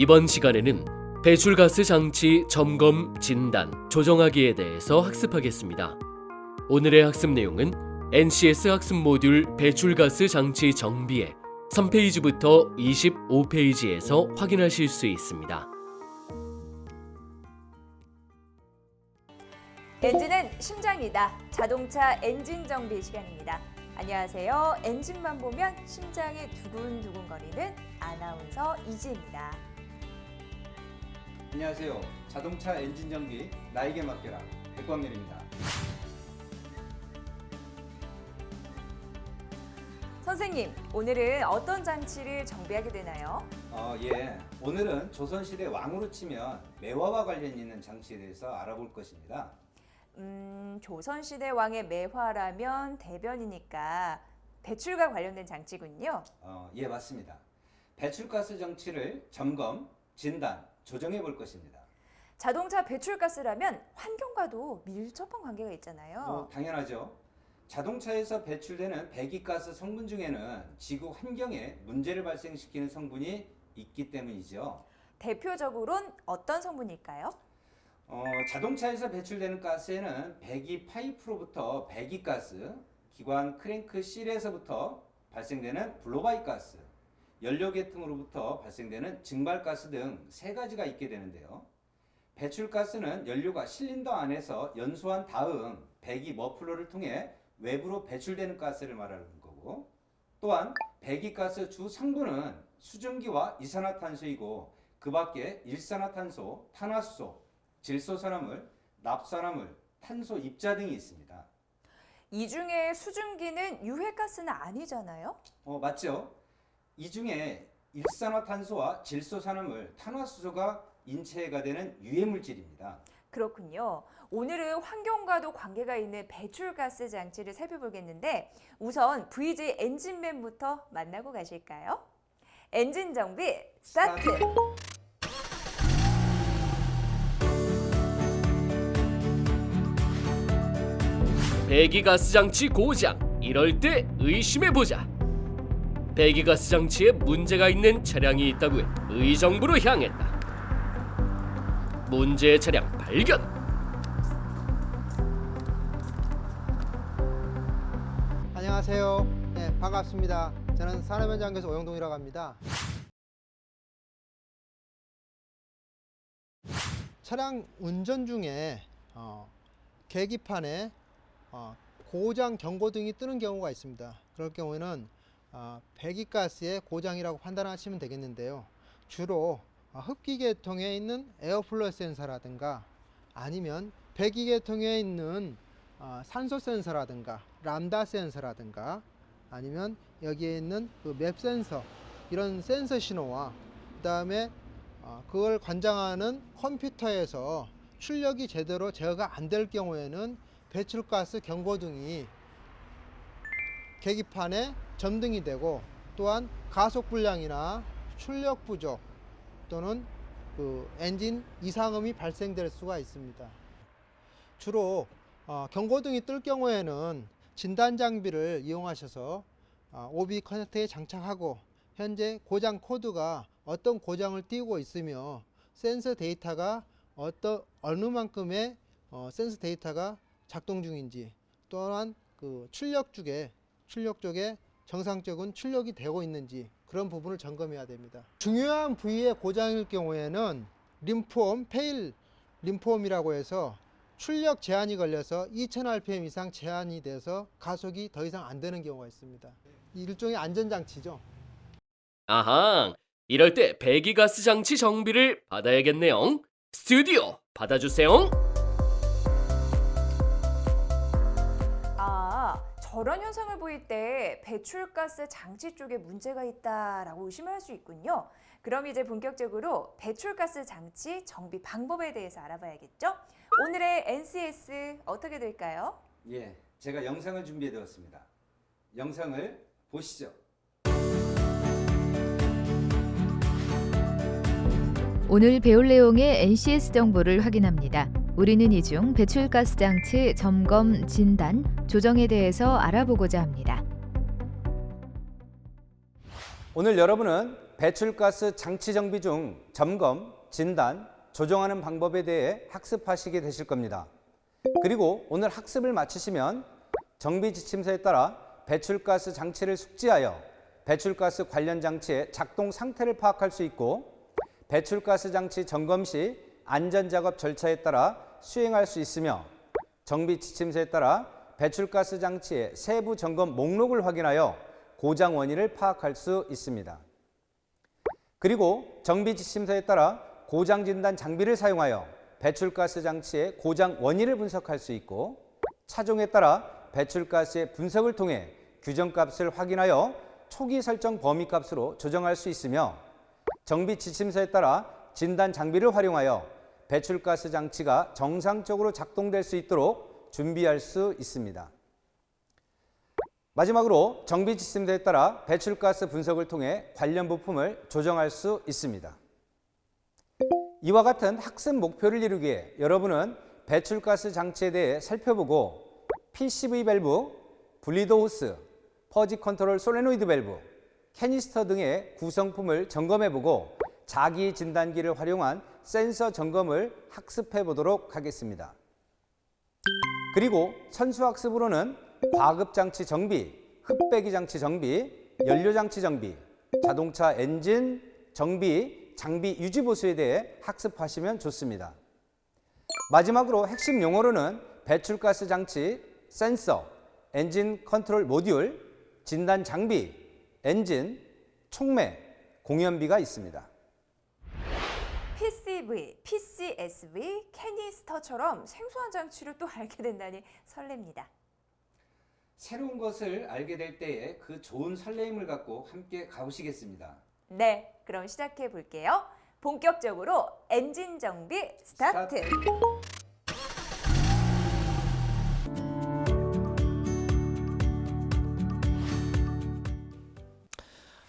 이번 시간에는 배출가스 장치 점검, 진단, 조정하기에 대해서 학습하겠습니다. 오늘의 학습 내용은 NCS 학습 모듈 배출가스 장치 정비에 3페이지부터 25페이지에서 확인하실 수 있습니다. 엔진은 심장이다. 자동차 엔진 정비 시간입니다. 안녕하세요. 엔진만 보면 심장이 두근두근거리는 아나운서 이지입니다. 안녕하세요. 자동차 엔진 정비 나에게 맡겨라. 백광렬입니다. 선생님, 오늘은 어떤 장치를 정비하게 되나요? 예. 오늘은 조선시대 왕으로 치면 매화와 관련 있는 장치에 대해서 알아볼 것입니다. 조선시대 왕의 매화라면 대변이니까 배출과 관련된 장치군요. 예, 맞습니다. 배출가스 장치를 점검, 진단, 조정해 볼 것입니다. 자동차 배출가스라면 환경과도 밀접한 관계가 있잖아요. 당연하죠. 자동차에서 배출되는 배기가스 성분 중에는 지구 환경에 문제를 발생시키는 성분이 있기 때문이죠. 대표적으로는 어떤 성분일까요? 자동차에서 배출되는 가스에는 배기 파이프로부터 배기가스, 기관 크랭크 실에서부터 발생되는 블로바이 가스, 연료 계통으로부터 발생되는 증발가스 등 세 가지가 있게 되는데요. 배출가스는 연료가 실린더 안에서 연소한 다음 배기 머플러를 통해 외부로 배출되는 가스를 말하는 거고, 또한 배기가스 주 성분은 수증기와 이산화탄소이고 그 밖에 일산화탄소, 탄화수소, 질소산화물, 납산화물, 탄소 입자 등이 있습니다. 이 중에 수증기는 유해가스는 아니잖아요? 맞죠. 이 중에 일산화탄소와 질소산화물, 탄화수소가 인체해가 되는 유해물질입니다. 그렇군요. 오늘은 환경과도 관계가 있는 배출가스 장치를 살펴보겠는데 우선 VJ 엔진맨부터 만나고 가실까요? 엔진 정비 스타트! 배기가스 장치 고장, 이럴 때 의심해보자. 배기가스 장치에 문제가 있는 차량이 있다고 해 의정부로 향했다. 문제의 차량 발견! 안녕하세요. 네, 반갑습니다. 저는 산업현장교사 오영동이라고 합니다. 차량 운전 중에 계기판에 고장 경고등이 뜨는 경우가 있습니다. 그럴 경우에는 배기가스의 고장이라고 판단하시면 되겠는데요. 주로 흡기계통에 있는 에어플러 센서라든가 아니면 배기계통에 있는 산소 센서라든가 람다 센서라든가 아니면 여기에 있는 그 맵 센서, 이런 센서 신호와 그 다음에 그걸 관장하는 컴퓨터에서 출력이 제대로 제어가 안 될 경우에는 배출가스 경고등이 계기판에 점등이 되고, 또한 가속 불량이나 출력 부족 또는 그 엔진 이상음이 발생될 수가 있습니다. 주로 경고등이 뜰 경우에는 진단 장비를 이용하셔서 OB 커넥터에 장착하고 현재 고장 코드가 어떤 고장을 띄우고 있으며 센서 데이터가 어느 만큼의 센서 데이터가 작동 중인지, 또한 그 출력 쪽에 정상적인 출력이 되고 있는지 그런 부분을 점검해야 됩니다. 중요한 부위의 고장일 경우에는 림프홈, 페일 림프홈이라고 해서 출력 제한이 걸려서 2000rpm 이상 제한이 돼서 가속이 더 이상 안 되는 경우가 있습니다. 일종의 안전장치죠. 아하, 이럴 때 배기가스 장치 정비를 받아야겠네요. 스튜디오 받아주세요. 저런 현상을 보일 때 배출가스 장치 쪽에 문제가 있다라고 의심을 할 수 있군요. 그럼 이제 본격적으로 배출가스 장치 정비 방법에 대해서 알아봐야겠죠? 오늘의 NCS 어떻게 될까요? 예, 제가 영상을 준비해 두었습니다. 영상을 보시죠. 오늘 배울 내용의 NCS 정보를 확인합니다. 우리는 이 중 배출가스 장치 점검, 진단, 조정에 대해서 알아보고자 합니다. 오늘 여러분은 배출가스 장치 정비 중 점검, 진단, 조정하는 방법에 대해 학습하시게 되실 겁니다. 그리고 오늘 학습을 마치시면 정비 지침서에 따라 배출가스 장치를 숙지하여 배출가스 관련 장치의 작동 상태를 파악할 수 있고 배출가스 장치 점검 시 안전작업 절차에 따라 수행할 수 있으며 정비 지침서에 따라 배출가스 장치의 세부 점검 목록을 확인하여 고장 원인을 파악할 수 있습니다. 그리고 정비 지침서에 따라 고장 진단 장비를 사용하여 배출가스 장치의 고장 원인을 분석할 수 있고 차종에 따라 배출가스의 분석을 통해 규정값을 확인하여 초기 설정 범위값으로 조정할 수 있으며 정비 지침서에 따라 진단 장비를 활용하여 배출가스 장치가 정상적으로 작동될 수 있도록 준비할 수 있습니다. 마지막으로 정비 지침서에 따라 배출가스 분석을 통해 관련 부품을 조정할 수 있습니다. 이와 같은 학습 목표를 이루기 위해 여러분은 배출가스 장치에 대해 살펴보고 PCV 밸브, 분리도 호스, 퍼지 컨트롤 솔레노이드 밸브, 캐니스터 등의 구성품을 점검해보고 자기 진단기를 활용한 센서 점검을 학습해 보도록 하겠습니다. 그리고 선수학습으로는 과급장치 정비, 흡배기 장치 정비, 연료장치 정비, 자동차 엔진 정비, 장비 유지 보수에 대해 학습하시면 좋습니다. 마지막으로 핵심 용어로는 배출가스 장치, 센서, 엔진 컨트롤 모듈, 진단 장비, 엔진, 촉매, 공연비가 있습니다. PCV, PCSV, 캐니스터처럼 생소한 장치를 또 알게 된다니 설렙니다. 새로운 것을 알게 될 때에 그 좋은 설레임을 갖고 함께 가보시겠습니다. 네, 그럼 시작해 볼게요. 본격적으로 엔진 정비 스타트.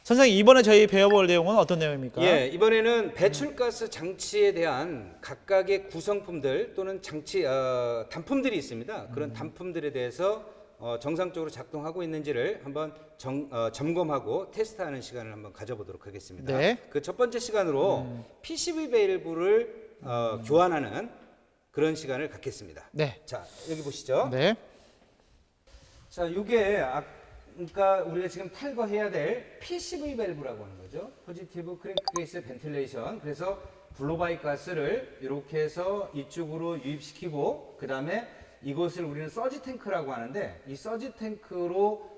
선생님, 이번에 저희 배워볼 내용은 어떤 내용입니까? 예, 이번에는 배출가스 장치에 대한 각각의 구성품들 또는 장치 단품들이 있습니다. 그런 단품들에 대해서 정상적으로 작동하고 있는지를 한번 점검하고 테스트하는 시간을 한번 가져보도록 하겠습니다. 네. 그 첫 번째 시간으로 PCV 밸브를 교환하는 그런 시간을 갖겠습니다. 네. 자, 여기 보시죠. 네. 자, 이게 그러니까 우리가 지금 탈거해야 될 PCV 밸브라고 하는 거죠. 포지티브 크랭크케이스 벤틸레이션. 그래서 블로바이 가스를 이렇게 해서 이쪽으로 유입시키고 그 다음에 이것을 우리는 서지 탱크라고 하는데 이 서지 탱크로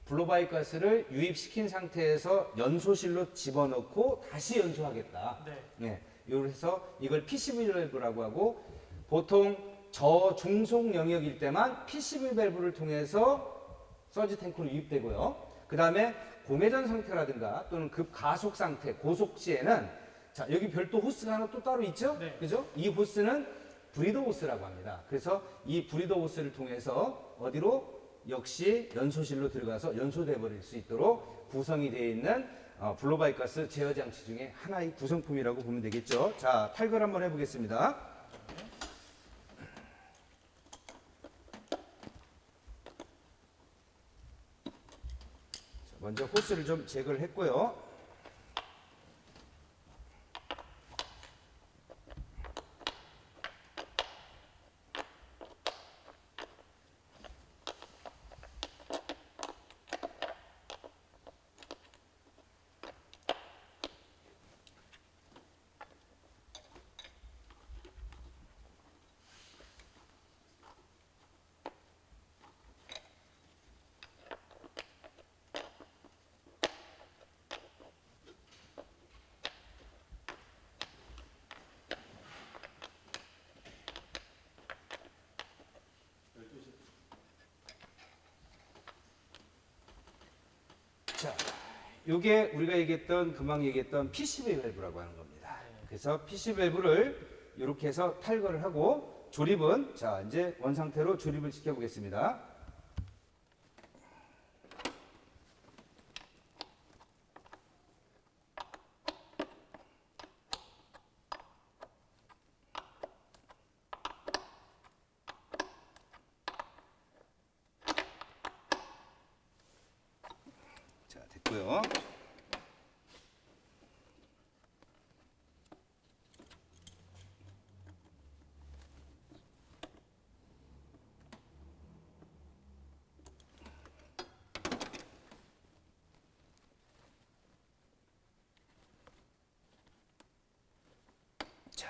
블로바이 가스를 유입시킨 상태에서 연소실로 집어넣고 다시 연소하겠다. 네. 그래서 이걸 PCV 밸브라고 하고 보통 저중속 영역일 때만 PCV 밸브를 통해서 서지 탱크로 유입되고요. 그 다음에 공회전 상태라든가 또는 급가속 상태, 고속 시에는 자 여기 별도 호스가 하나 또 따로 있죠? 네. 그죠? 이 호스는 브리더 호스라고 합니다. 그래서 이 브리더 호스를 통해서 어디로? 역시 연소실로 들어가서 연소돼 버릴 수 있도록 구성이 되어 있는 블로바이 가스 제어 장치 중에 하나의 구성품이라고 보면 되겠죠. 자, 탈거를 한번 해보겠습니다. 먼저 호스를 좀 제거를 했고요. 자, 이게 우리가 얘기했던 금방 얘기했던 PCV 밸브라고 하는 겁니다. 그래서 PCV 밸브를 이렇게 해서 탈거를 하고 조립은 자 이제 원 상태로 조립을 시켜 보겠습니다. 자, 됐고요.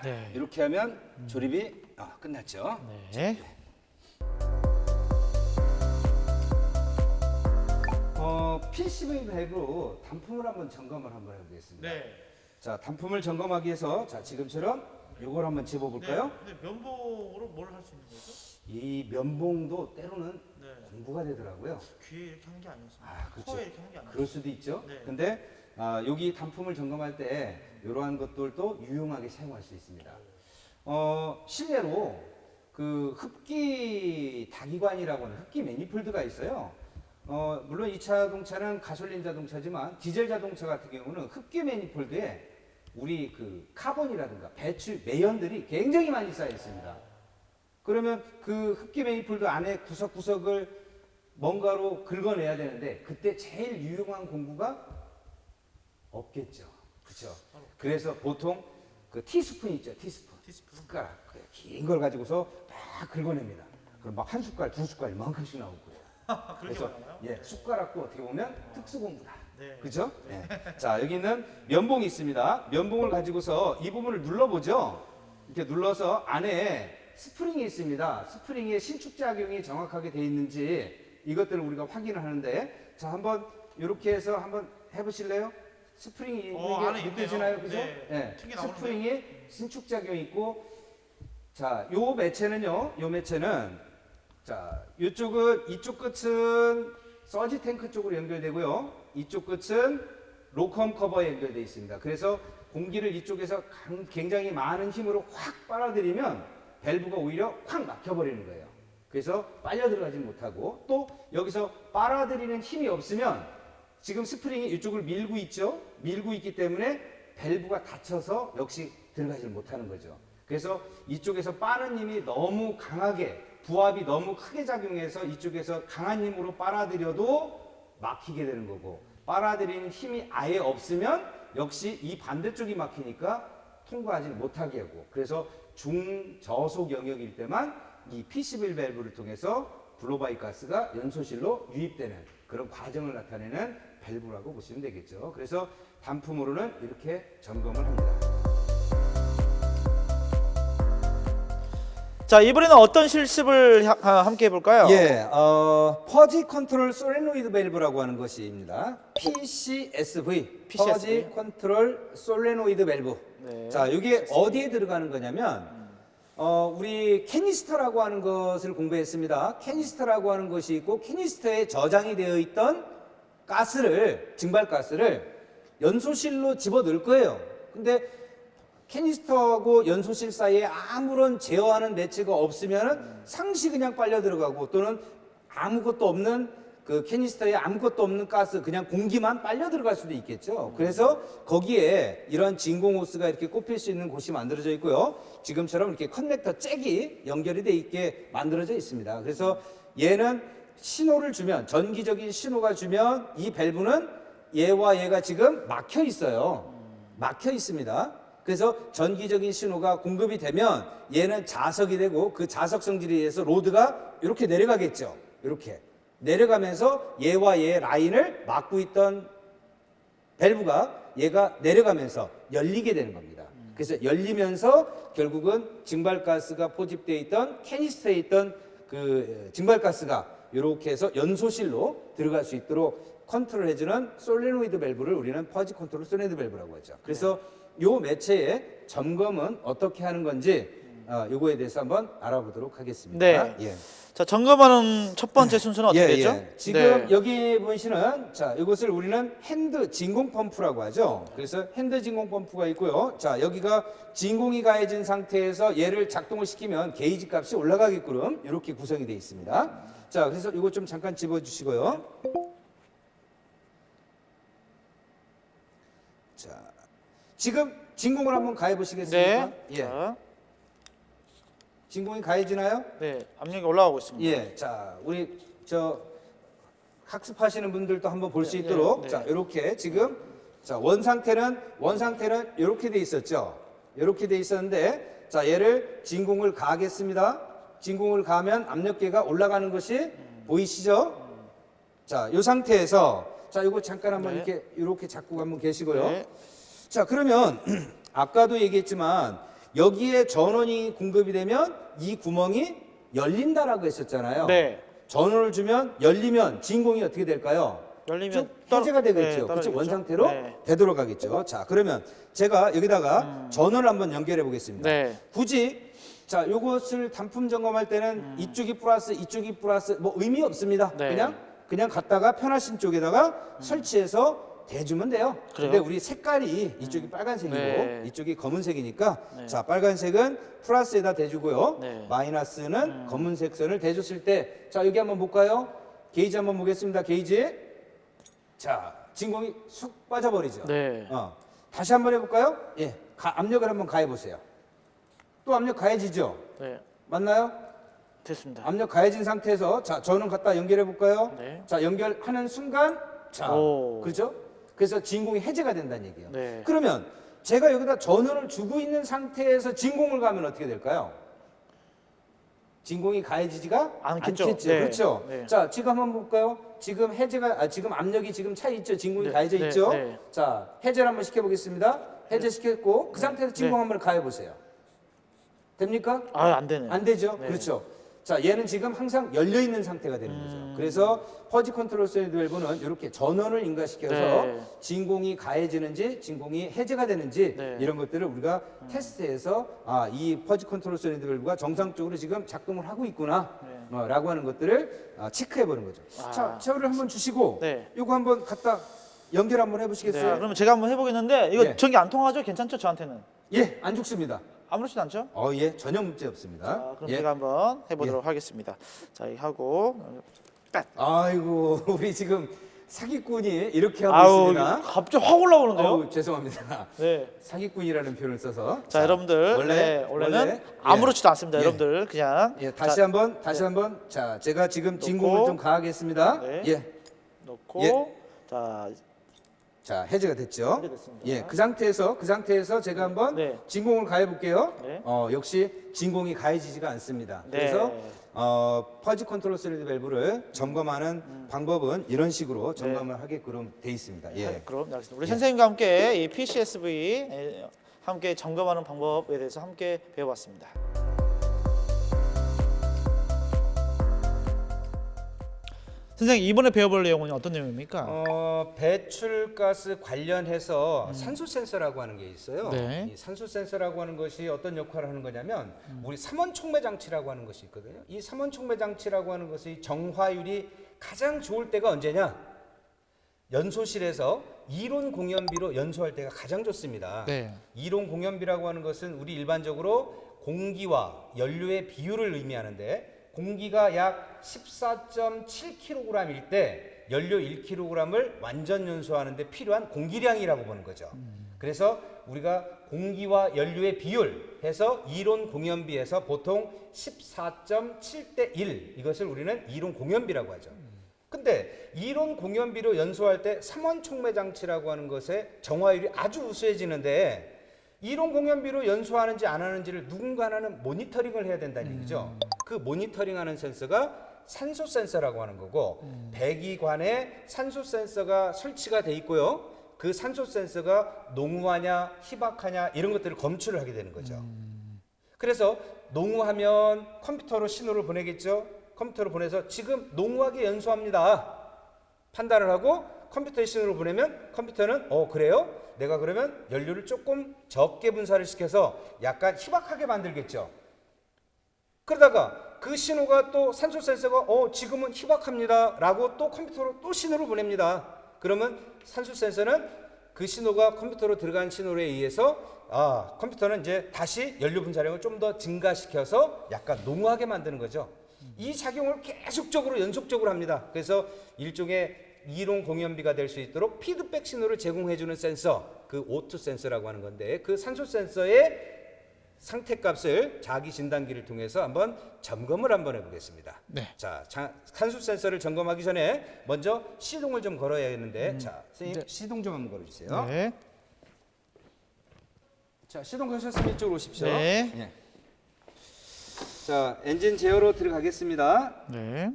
네. 이렇게 하면 조립이 끝났죠. 네. PCV 밸브로 단품을 한번 점검을 한번 해보겠습니다. 네. 자, 단품을 점검하기 위해서 자, 지금처럼 요걸 한번 집어볼까요? 네. 면봉으로 뭘 할 수 있는 거죠? 이 면봉도 때로는 네. 공부가 되더라고요. 귀에 이렇게 하는 게 아니었습니다. 그렇죠. 코에 이렇게 하는 게 아니었어요. 그럴 수도 있죠. 네. 근데 여기 단품을 점검할 때 이러한 것들도 유용하게 사용할 수 있습니다. 실내로 그 흡기 다기관이라고 하는 흡기 매니폴드가 있어요. 물론 이 자동차는 가솔린 자동차지만 디젤 자동차 같은 경우는 흡기 매니폴드에 우리 그 카본이라든가 배출 매연들이 굉장히 많이 쌓여 있습니다. 그러면 그 흡기 매니폴드 안에 구석구석을 뭔가로 긁어내야 되는데 그때 제일 유용한 공구가 없겠죠. 그렇죠? 그래서 보통 그 티스푼 있죠. 티스푼. 숟가락 긴 걸 가지고서 막 긁어냅니다. 그럼 막 한 숟갈, 두 숟갈 이만큼씩 나올 거예요. 그래서 숟가락도 어떻게 보면 특수공구다. 네. 그렇죠? 네. 자, 여기 있는 면봉이 있습니다. 면봉을 가지고서 이 부분을 눌러보죠. 이렇게 눌러서 안에 스프링이 있습니다. 스프링의 신축작용이 정확하게 되어 있는지 이것들을 우리가 확인을 하는데, 자, 한번 이렇게 해서 한번 해보실래요? 스프링이 안에 이게 느껴지나요? 있네요. 그죠? 네. 네. 튀기 나오는데요? 스프링이 신축작용이 있고, 자, 요 매체는요, 자, 이쪽은, 이쪽 끝은 서지 탱크 쪽으로 연결되고요. 이쪽 끝은 로컴 커버에 연결되어 있습니다. 그래서 공기를 이쪽에서 굉장히 많은 힘으로 확 빨아들이면 밸브가 오히려 확 막혀버리는 거예요. 그래서 빨려 들어가지 못하고, 또 여기서 빨아들이는 힘이 없으면 지금 스프링이 이쪽을 밀고 있죠. 밀고 있기 때문에 밸브가 닫혀서 역시 들어가지 못하는 거죠. 그래서 이쪽에서 빠는 힘이 너무 강하게, 부압이 너무 크게 작용해서 이쪽에서 강한 힘으로 빨아들여도 막히게 되는 거고, 빨아들이는 힘이 아예 없으면 역시 이 반대쪽이 막히니까 통과하지 못하게 하고, 그래서 중저속 영역일 때만 이 PCV 밸브를 통해서 블로바이 가스가 연소실로 유입되는 그런 과정을 나타내는 밸브라고 보시면 되겠죠. 그래서 단품으로는 이렇게 점검을 합니다. 자, 이번에는 어떤 실습을 함께 해볼까요? 예, 퍼지 컨트롤 솔레노이드 밸브라고 하는 것입니다. PCSV, 퍼지 컨트롤 솔레노이드 밸브. 네. 자, 이게 어디에 들어가는 거냐면, 우리 캐니스터라고 하는 것을 공부했습니다. 캐니스터라고 하는 것이 있고, 캐니스터에 저장이 되어 있던 가스를, 증발가스를 연소실로 집어 넣을 거예요. 근데 캐니스터하고 연소실 사이에 아무런 제어하는 매체가 없으면 상시 그냥 빨려 들어가고, 또는 아무것도 없는 그 캐니스터에 아무것도 없는 가스, 그냥 공기만 빨려 들어갈 수도 있겠죠. 그래서 거기에 이런 진공 호스가 이렇게 꼽힐 수 있는 곳이 만들어져 있고요. 지금처럼 이렇게 커넥터 잭이 연결이 돼 있게 만들어져 있습니다. 그래서 얘는 신호를 주면, 전기적인 신호가 주면 이 밸브는 얘와 얘가 지금 막혀 있어요. 막혀 있습니다. 그래서 전기적인 신호가 공급이 되면 얘는 자석이 되고, 그 자석 성질에 의해서 로드가 이렇게 내려가겠죠. 이렇게 내려가면서 얘와 얘의 라인을 막고 있던 밸브가 얘가 내려가면서 열리게 되는 겁니다. 그래서 열리면서 결국은 증발가스가 포집되어 있던 캐니스터에 있던 그 증발가스가 이렇게 해서 연소실로 들어갈 수 있도록 컨트롤해주는 솔레노이드 밸브를 우리는 퍼지 컨트롤 솔레노이드 밸브라고 하죠. 그래서 요 매체의 점검은 어떻게 하는 건지 요거에 대해서 한번 알아보도록 하겠습니다. 네. 예. 자, 점검하는 첫 번째 순서는 어떻게 되죠? 예. 지금 여기 보시는, 자, 이것을 우리는 핸드 진공 펌프라고 하죠. 그래서 핸드 진공 펌프가 있고요. 자, 여기가 진공이 가해진 상태에서 얘를 작동을 시키면 게이지 값이 올라가게끔 이렇게 구성이 되어 있습니다. 자, 그래서 이거 좀 잠깐 집어주시고요. 자, 지금 진공을 한번 가해 보시겠습니까? 네. 예. 자, 진공이 가해지나요? 네, 압력이 올라가고 있습니다. 예. 자, 우리 학습하시는 분들도 한번 볼 수 네, 있도록 네. 자, 이렇게 지금 자, 원 상태는 이렇게 돼 있었죠. 이렇게 돼 있었는데, 자, 얘를 진공을 가하겠습니다. 진공을 가하면 압력계가 올라가는 것이 보이시죠? 자, 이 상태에서, 자, 이거 잠깐 한번 네. 이렇게 잡고 한번 계시고요. 네. 자, 그러면 아까도 얘기했지만 여기에 전원이 공급이 되면 이 구멍이 열린다라고 했었잖아요. 네. 전원을 주면 열리면 진공이 어떻게 될까요? 열리면 쭉 해제가 되겠죠. 그렇죠. 원 상태로 되돌아가겠죠. 자, 그러면 제가 여기다가 전원을 한번 연결해 보겠습니다. 네. 굳이 자, 요것을 단품 점검할 때는 이쪽이 플러스, 이쪽이 플러스 뭐 의미 없습니다. 네. 그냥 갖다가 편하신 쪽에다가 설치해서 대주면 돼요. 그래요? 근데 우리 색깔이 이쪽이 빨간색이고 네. 이쪽이 검은색이니까 네. 자, 빨간색은 플러스에다 대주고요. 네. 마이너스는 검은색 선을 대줬을 때 자, 여기 한번 볼까요? 게이지 한번 보겠습니다. 게이지. 자, 진공이 쑥 빠져버리죠. 네. 다시 한번 해볼까요? 예, 압력을 한번 가해 보세요. 또 압력 가해지죠? 네. 맞나요? 됐습니다. 압력 가해진 상태에서 자, 전원 갖다 연결해 볼까요? 네. 자, 연결하는 순간 자, 오. 그렇죠? 그래서 진공이 해제가 된다는 얘기예요. 네. 그러면 제가 여기다 전원을 주고 있는 상태에서 진공을 가면 어떻게 될까요? 진공이 가해지지가 않겠죠. 않겠죠. 네. 그렇죠? 네. 자, 지금 한번 볼까요? 지금 지금 압력이 지금 차 있죠. 진공이 네. 가해져 네. 있죠. 네. 자, 해제를 한번 시켜보겠습니다. 해제시켰고 그 상태에서 진공 한번 가해보세요. 됩니까? 안 되네. 안 되죠. 네. 그렇죠. 자, 얘는 지금 항상 열려 있는 상태가 되는 거죠. 그래서 퍼지 컨트롤 소리드 밸브는 이렇게 전원을 인가시켜서 네. 진공이 가해지는지 진공이 해제가 되는지 네. 이런 것들을 우리가 테스트해서 이 퍼지 컨트롤 소리드 밸브가 정상적으로 지금 작동을 하고 있구나 라고 하는 것들을 체크해 보는 거죠. 자, 체어를 한번 주시고 네. 이거 한번 갖다 연결 한번 해보시겠어요? 네. 그러면 제가 한번 해보겠는데 이거 예. 전기 안 통하죠? 괜찮죠? 저한테는 예, 안 죽습니다. 아무렇지도 않죠? 예, 전혀 문제 없습니다. 자, 그럼 예. 제가 한번 해보도록 하겠습니다. 자, 이 하고 아이고, 우리 지금 사기꾼이 이렇게 하고 아우 있습니다. 갑자기 확 올라오는데요? 아우, 죄송합니다. 네. 사기꾼이라는 표현을 써서. 자, 여러분들 원래는 아무렇지도 않습니다. 예. 여러분들 그냥 예, 다시 한번. 자, 제가 지금 진공을 좀 가하겠습니다. 네. 예. 놓고 예. 자, 해제가 됐죠. 해제됐습니다. 예, 그 상태에서 제가 한번 네. 진공을 가해 볼게요. 네. 역시 진공이 가해지지가 않습니다. 네. 그래서 퍼지 컨트롤 소리드 밸브를 점검하는 방법은 이런 식으로 점검을 하게끔 돼 있습니다. 예. 네, 그럼 알겠습니다. 우리 선생님과 함께 이 PCSV 함께 점검하는 방법에 대해서 함께 배워봤습니다. 선생님 이번에 배워볼 내용은 어떤 내용입니까? 배출가스 관련해서 산소 센서라고 하는 게 있어요. 네. 이 산소 센서라고 하는 것이 어떤 역할을 하는 거냐면 우리 삼원 촉매 장치라고 하는 것이 있거든요. 이 삼원 촉매 장치라고 하는 것의 정화율이 가장 좋을 때가 언제냐? 연소실에서 이론 공연비로 연소할 때가 가장 좋습니다. 네. 이론 공연비라고 하는 것은 우리 일반적으로 공기와 연료의 비율을 의미하는데 공기가 약 14.7kg일 때 연료 1kg을 완전 연소하는 데 필요한 공기량이라고 보는 거죠. 그래서 우리가 공기와 연료의 비율 해서 이론 공연비에서 보통 14.7대 1 이것을 우리는 이론 공연비라고 하죠. 근데 이론 공연비로 연소할 때 삼원 촉매 장치라고 하는 것의 정화율이 아주 우수해지는데 이론 공연비로 연소하는지 안 하는지를 누군가 하나는 모니터링을 해야 된다는 얘기죠. 그 모니터링하는 센서가 산소 센서라고 하는 거고 배기관에 산소 센서가 설치가 돼 있고요. 그 산소 센서가 농후하냐 희박하냐 이런 것들을 검출을 하게 되는 거죠. 그래서 농후하면 컴퓨터로 신호를 보내겠죠. 컴퓨터로 보내서 지금 농후하게 연소합니다. 판단을 하고 컴퓨터에 신호를 보내면 컴퓨터는 그래요? 내가 그러면 연료를 조금 적게 분사를 시켜서 약간 희박하게 만들겠죠. 그러다가 그 신호가 또 산소 센서가 지금은 희박합니다 라고 또 컴퓨터로 또 신호를 보냅니다. 그러면 산소 센서는 그 신호가 컴퓨터로 들어간 신호에 의해서 컴퓨터는 이제 다시 연료 분사량을 좀 더 증가시켜서 약간 농후하게 만드는 거죠. 이 작용을 계속적으로 연속적으로 합니다. 그래서 일종의 이론 공연비가 될 수 있도록 피드백 신호를 제공해주는 센서, 그 O2 센서라고 하는 건데 그 산소 센서의 상태값을 자기 진단기를 통해서 한번 점검을 한번 해보겠습니다. 네. 자, 산소 센서를 점검하기 전에 먼저 시동을 좀 걸어야겠는데, 자, 선생님 시동 좀 한번 걸어주세요. 네. 자, 시동 거셨으면 이쪽으로 오십시오. 네. 예. 자, 엔진 제어로 들어가겠습니다. 네.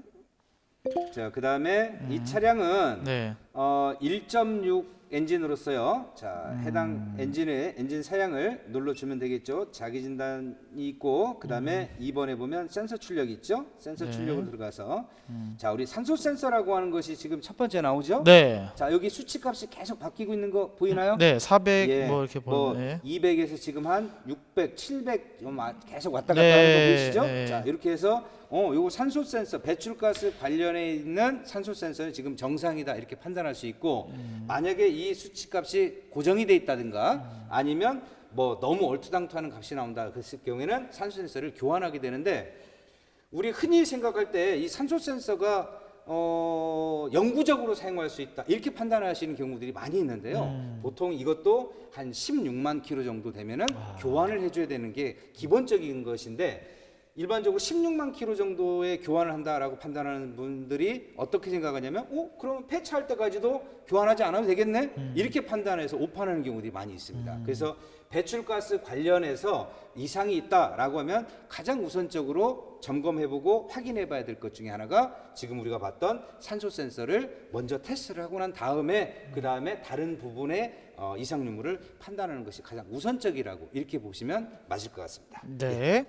자, 그 다음에 이 차량은 네. 1.6 엔진으로서요. 자, 해당 엔진의 엔진 사양을 눌러주면 되겠죠. 자기 진단이 있고 그다음에 2번에 보면 센서 출력이 있죠. 센서 출력으로 들어가서 자, 우리 산소 센서라고 하는 것이 지금 첫 번째 나오죠. 네. 자, 여기 수치값이 계속 바뀌고 있는 거 보이나요? 네, 400 예, 뭐 이렇게 보이네. 200에서 지금 한 600, 700 계속 왔다 갔다 네, 하는 거 보이시죠? 네. 자, 이렇게 해서 요거 산소 센서, 배출가스 관련해 있는 산소 센서는 지금 정상이다 이렇게 판단할 수 있고 만약에 이 수치값이 고정이 돼 있다든가 아니면 뭐 너무 얼토당토하는 값이 나온다 그랬을 경우에는 산소 센서를 교환하게 되는데 우리 흔히 생각할 때 이 산소 센서가 영구적으로 사용할 수 있다 이렇게 판단하시는 경우들이 많이 있는데요. 보통 이것도 한 16만 킬로 정도 되면은 교환을 해줘야 되는 게 기본적인 것인데 일반적으로 16만 킬로 정도의 교환을 한다라고 판단하는 분들이 어떻게 생각하냐면 그러면 폐차할 때까지도 교환하지 않아도 되겠네 이렇게 판단해서 오판하는 경우들이 많이 있습니다. 그래서 배출가스 관련해서 이상이 있다라고 하면 가장 우선적으로 점검해보고 확인해봐야 될 것 중에 하나가 지금 우리가 봤던 산소 센서를 먼저 테스트를 하고 난 다음에 그 다음에 다른 부분의 이상 유무를 판단하는 것이 가장 우선적이라고 이렇게 보시면 맞을 것 같습니다. 네.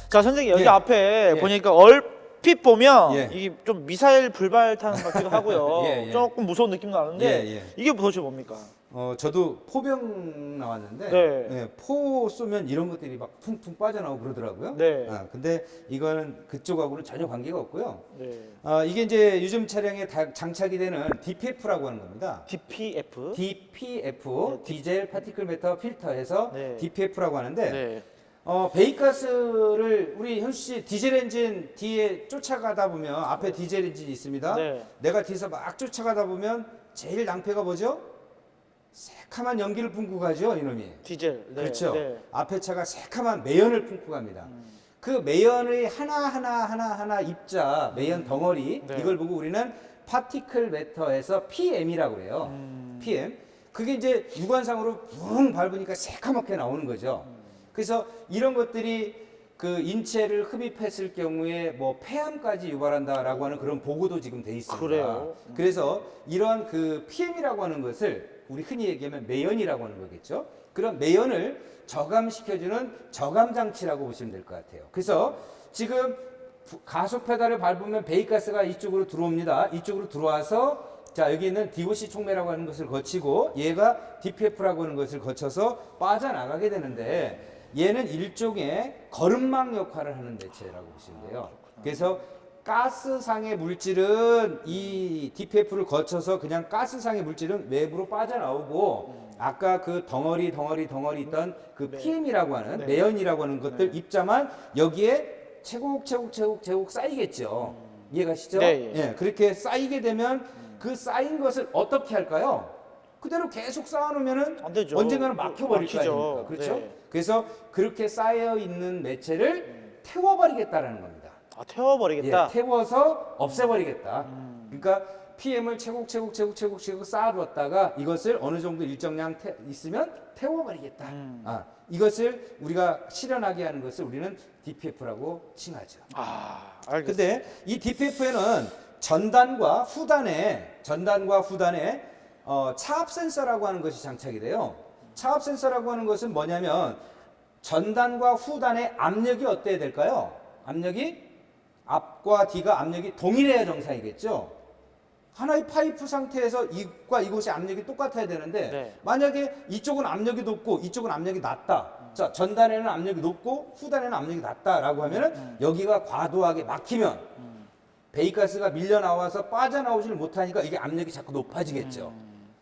자, 선생님 여기 예. 앞에 예. 보니까 얼핏 보면 예. 이게 좀 미사일 불발탄 같기도 하고요. 예, 예. 조금 무서운 느낌도 나는데 예, 예. 이게 도대체 뭡니까? 저도 포병 나왔는데 네. 예, 포 쏘면 이런 것들이 막 퉁퉁 빠져나오고 그러더라고요. 네. 근데 이거는 그쪽하고는 전혀 관계가 없고요. 네. 이게 이제 요즘 차량에 장착이 되는 DPF라고 하는 겁니다. DPF. DPF, 디젤 파티클 매터 필터에서 네. DPF라고 하는데 네. 배기가스를 우리 현수 씨 디젤 엔진 뒤에 쫓아가다 보면 앞에 디젤 엔진이 있습니다. 네. 내가 뒤에서 막 쫓아가다 보면 제일 낭패가 뭐죠? 새카만 연기를 품고 가죠, 이놈이. 디젤. 네. 그렇죠. 네. 앞에 차가 새카만 매연을 품고 갑니다. 그 매연의 하나 입자, 매연 덩어리 네. 이걸 보고 우리는 파티클 매터에서 PM이라고 그래요. PM. 그게 이제 육안상으로 붕 밟으니까 새카맣게 나오는 거죠. 그래서 이런 것들이 그 인체를 흡입했을 경우에 뭐 폐암까지 유발한다라고 하는 그런 보고도 지금 돼 있습니다. 그래요? 그래서 이런 그 PM이라고 하는 것을 우리 흔히 얘기하면 매연이라고 하는 거겠죠. 그런 매연을 저감시켜주는 저감 장치라고 보시면 될 것 같아요. 그래서 지금 가속 페달을 밟으면 배기가스가 이쪽으로 들어옵니다. 이쪽으로 들어와서 자, 여기 있는 DOC 촉매라고 하는 것을 거치고 얘가 DPF라고 하는 것을 거쳐서 빠져나가게 되는데 얘는 일종의 거름망 역할을 하는 매체라고 보시면 돼요. 그래서 가스상의 물질은 이 DPF를 거쳐서 그냥 가스상의 물질은 외부로 빠져나오고 아까 그 덩어리 있던 그 PM이라고 하는 매연이라고 하는 것들 입자만 여기에 채곡 쌓이겠죠. 이해가시죠? 네, 예. 예, 그렇게 쌓이게 되면 그 쌓인 것을 어떻게 할까요? 그대로 계속 쌓아놓으면은 안 되죠. 언젠가는 막혀버릴 거 막히죠. 아닙니까? 그렇죠? 네. 그래서 그렇게 쌓여 있는 매체를 태워버리겠다라는 겁니다. 태워버리겠다. 예, 태워서 없애버리겠다. 그러니까 PM을 채곡 쌓아두었다가 이것을 어느 정도 일정량 있으면 태워버리겠다. 이것을 우리가 실현하게 하는 것을 우리는 DPF라고 칭하죠. 알겠습니다. 근데 이 DPF에는 전단과 후단에 차압 센서라고 하는 것이 장착이 돼요. 차압 센서라고 하는 것은 뭐냐면 전단과 후단의 압력이 어때야 될까요? 압력이 앞과 뒤가 압력이 동일해야 정상이겠죠. 하나의 파이프 상태에서 이과 이곳의 압력이 똑같아야 되는데 네. 만약에 이쪽은 압력이 높고 이쪽은 압력이 낮다. 자, 전단에는 압력이 높고 후단에는 압력이 낮다라고 하면은 여기가 과도하게 막히면 배기가스가 밀려 나와서 빠져나오지를 못하니까 이게 압력이 자꾸 높아지겠죠.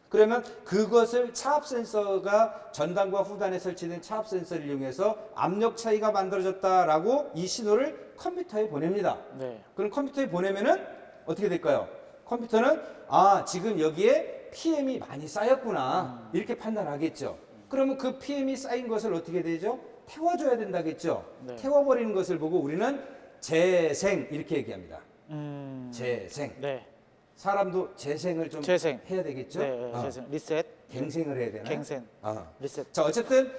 그러면 그것을 차압 센서가 전단과 후단에 설치된 차압 센서를 이용해서 압력 차이가 만들어졌다라고 이 신호를 컴퓨터에 보냅니다. 네. 그럼 컴퓨터에 보내면은 어떻게 될까요? 컴퓨터는 지금 여기에 PM이 많이 쌓였구나 이렇게 판단하겠죠. 그러면 그 PM이 쌓인 것을 어떻게 되죠? 태워줘야 된다겠죠. 네. 태워버리는 것을 보고 우리는 재생 이렇게 얘기합니다. 재생. 네. 사람도 재생을 좀 재생. 해야 되겠죠. 네. 재생. 리셋. 갱생을 해야 되나? 갱생. 리셋. 자, 어쨌든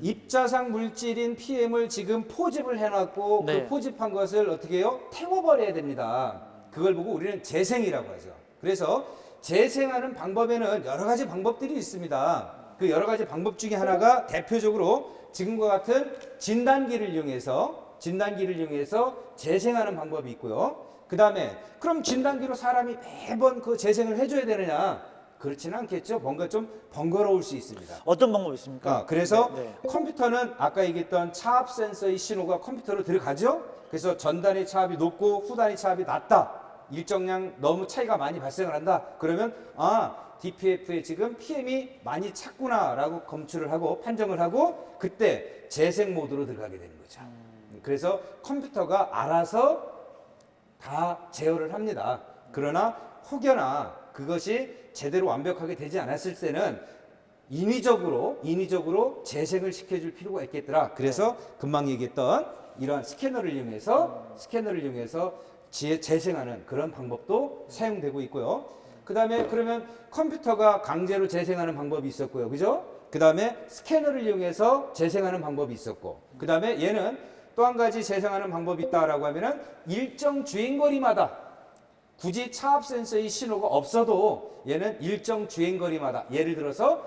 입자상 물질인 PM을 지금 포집을 해놨고 네. 그 포집한 것을 어떻게 해요? 태워버려야 됩니다. 그걸 보고 우리는 재생이라고 하죠. 그래서 재생하는 방법에는 여러 가지 방법들이 있습니다. 그 여러 가지 방법 중에 하나가 대표적으로 지금과 같은 진단기를 이용해서 재생하는 방법이 있고요. 그 다음에 그럼 진단기로 사람이 매번 그 재생을 해줘야 되느냐? 그렇지는 않겠죠. 뭔가 좀 번거로울 수 있습니다. 어떤 방법이 있습니까? 그래서 네. 컴퓨터는 아까 얘기했던 차압 센서의 신호가 컴퓨터로 들어가죠. 그래서 전단의 차압이 높고 후단의 차압이 낮다. 일정량 너무 차이가 많이 발생을 한다. 그러면 DPF에 지금 PM이 많이 찼구나라고 검출을 하고 판정을 하고 그때 재생 모드로 들어가게 되는 거죠. 그래서 컴퓨터가 알아서 다 제어를 합니다. 그러나 혹여나 그것이 제대로 완벽하게 되지 않았을 때는 인위적으로 재생을 시켜줄 필요가 있겠더라. 그래서 금방 얘기했던 이러한 스캐너를 이용해서 재생하는 그런 방법도 사용되고 있고요. 그 다음에 그러면 컴퓨터가 강제로 재생하는 방법이 있었고요. 그죠? 그 다음에 스캐너를 이용해서 재생하는 방법이 있었고, 그 다음에 얘는 또 한 가지 재생하는 방법이 있다라고 하면은 일정 주행거리마다 굳이 차압 센서의 신호가 없어도 얘는 일정 주행거리마다 예를 들어서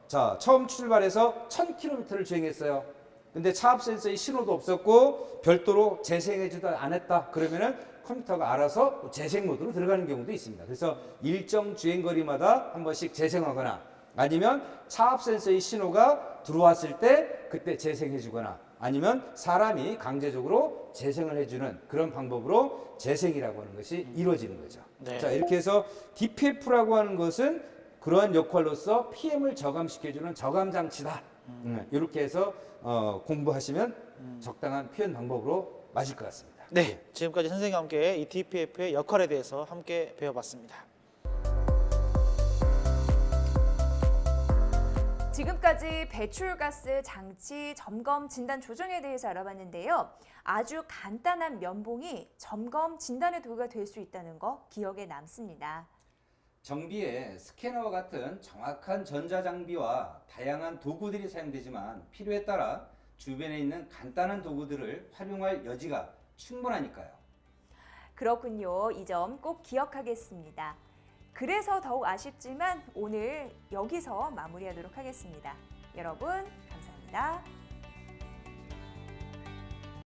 자 처음 출발해서 1000km를 주행했어요. 근데 차압 센서의 신호도 없었고 별도로 재생해주도 안 했다. 그러면은 컴퓨터가 알아서 재생 모드로 들어가는 경우도 있습니다. 그래서 일정 주행거리마다 한 번씩 재생하거나 아니면 차압 센서의 신호가 들어왔을 때 그때 재생해주거나 아니면 사람이 강제적으로 재생을 해주는 그런 방법으로 재생이라고 하는 것이 이루어지는 거죠. 네. 자, 이렇게 해서 DPF라고 하는 것은 그러한 역할로서 PM을 저감시켜주는 저감장치다. 이렇게 해서 공부하시면 적당한 표현 방법으로 맞을 것 같습니다. 네, 지금까지 선생님과 함께 이 DPF의 역할에 대해서 함께 배워봤습니다. 지금까지 배출가스 장치 점검 진단 조정에 대해서 알아봤는데요. 아주 간단한 면봉이 점검 진단의 도구가 될 수 있다는 거 기억에 남습니다. 정비에 스캐너와 같은 정확한 전자장비와 다양한 도구들이 사용되지만 필요에 따라 주변에 있는 간단한 도구들을 활용할 여지가 충분하니까요. 그렇군요. 이 점 꼭 기억하겠습니다. 그래서 더욱 아쉽지만 오늘 여기서 마무리하도록 하겠습니다. 여러분 감사합니다.